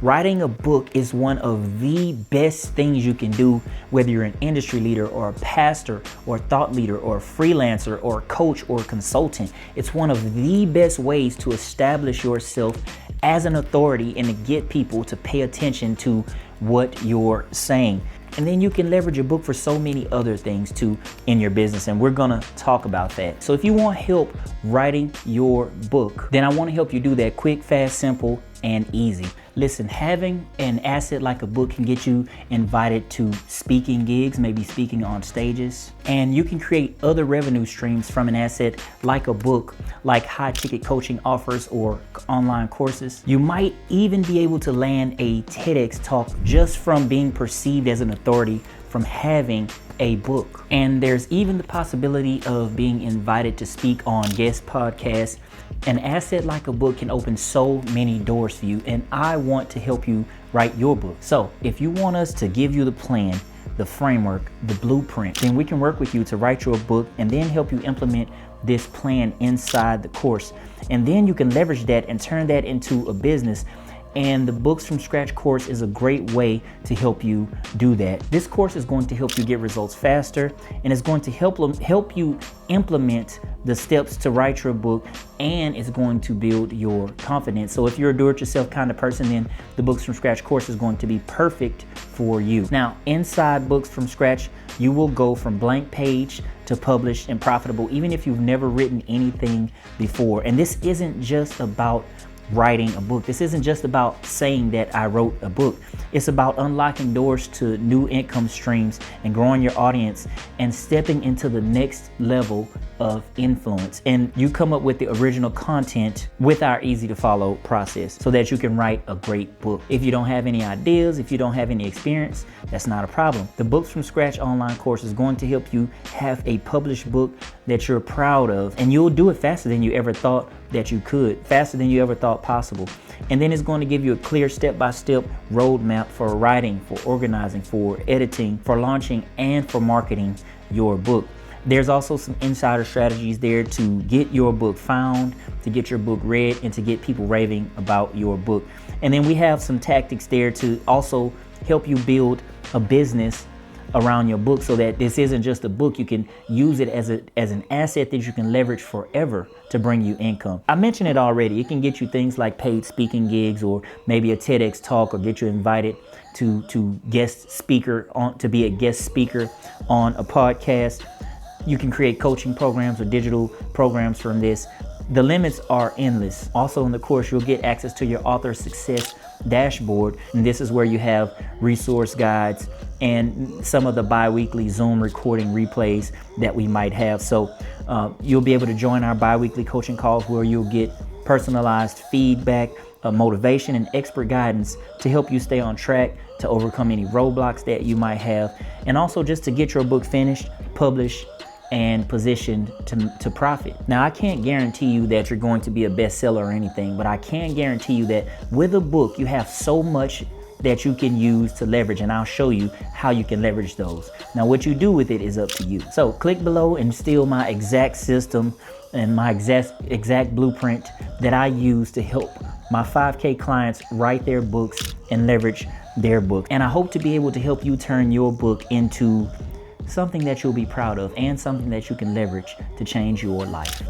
Writing a book is one of the best things you can do, whether you're an industry leader or a pastor or a thought leader or a freelancer or a coach or a consultant. It's one of the best ways to establish yourself as an authority and to get people to pay attention to what you're saying. And then you can leverage your book for so many other things too in your business, and we're gonna talk about that. So if you want help writing your book, then I wanna help you do that quick, fast, simple, and easy. Listen, having an asset like a book can get you invited to speaking gigs, maybe speaking on stages, and you can create other revenue streams from an asset like a book, like high ticket coaching offers or online courses. You might even be able to land a TEDx talk just from being perceived as an authority from having a book. And there's even the possibility of being invited to speak on guest podcasts. An asset like a book can open so many doors for you, and I want to help you write your book. So if you want us to give you the plan, the framework, the blueprint, then we can work with you to write your book and then help you implement this plan inside the course. And then you can leverage that and turn that into a business. And the Books from Scratch course is a great way to help you do that. This course is going to help you get results faster, and it's going to help you implement the steps to write your book, and it's going to build your confidence. So if you're a do-it-yourself kind of person, then the Books from Scratch course is going to be perfect for you. Now, inside Books from Scratch, you will go from blank page to published and profitable, even if you've never written anything before. And this isn't just about writing a book. This isn't just about saying that I wrote a book. It's about unlocking doors to new income streams and growing your audience and stepping into the next level of influence. And you come up with the original content with our easy to follow process so that you can write a great book. If you don't have any ideas, if you don't have any experience, that's not a problem. The Books from Scratch online course is going to help you have a published book that you're proud of, and you'll do it faster than you ever thought that you could, faster than you ever thought possible. And then it's going to give you a clear step-by-step roadmap for writing, for organizing, for editing, for launching, and for marketing your book. There's also some insider strategies there to get your book found, to get your book read, and to get people raving about your book. And then we have some tactics there to also help you build a business around your book so that this isn't just a book. You can use it as an asset that you can leverage forever to bring you income. I mentioned it already. It can get you things like paid speaking gigs or maybe a TEDx talk, or get you invited to be a guest speaker on a podcast. You can create coaching programs or digital programs from this. The limits are endless. Also in the course, you'll get access to your author success dashboard, and this is where you have resource guides and some of the bi-weekly Zoom recording replays that we might have. So you'll be able to join our bi-weekly coaching calls where you'll get personalized feedback, motivation, and expert guidance to help you stay on track, to overcome any roadblocks that you might have, and also just to get your book finished, published, and positioned to profit. Now, I can't guarantee you that you're going to be a bestseller or anything, but I can guarantee you that with a book, you have so much that you can use to leverage, and I'll show you how you can leverage those. Now, what you do with it is up to you. So click below and steal my exact system and my exact blueprint that I use to help my 5K clients write their books and leverage their book. And I hope to be able to help you turn your book into something that you'll be proud of and something that you can leverage to change your life.